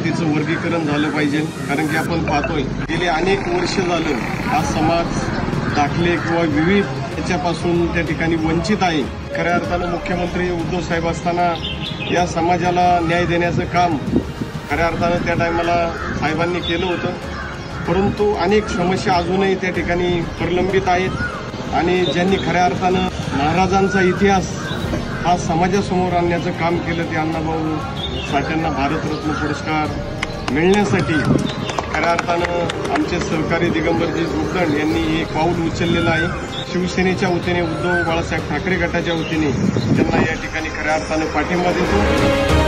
जमातीचं वर्गीकरण झालं पाहिजे। कारण की आपण पाहतोय गेले अनेक वर्ष झालं हा समाज दाखले किंवा विविध याच्यापासून त्या ठिकाणी वंचित आहे। खऱ्या अर्थानं मुख्यमंत्री उद्धव साहेब असताना या समाजाला न्याय देण्याचं काम खऱ्या अर्थानं त्या टायमाला साहेबांनी केलं होतं, परंतु अनेक समस्या अजूनही त्या ठिकाणी प्रलंबित आहेत आणि ज्यांनी खऱ्या अर्थानं महाराजांचा इतिहास हा समाजासमोर आणण्याचं काम केलं ते अण्णाभाऊ साठेंना भारतरत्न पुरस्कार मिळण्यासाठी खऱ्या अर्थानं आमचे सहकारी दिगंबरजी जोगदंड यांनी एक पाऊल उचललेलं आहे। शिवसेनेच्या वतीने उद्धव बाळासाहेब ठाकरे गटाच्या वतीने त्यांना या ठिकाणी खऱ्या अर्थानं पाठिंबा देतो।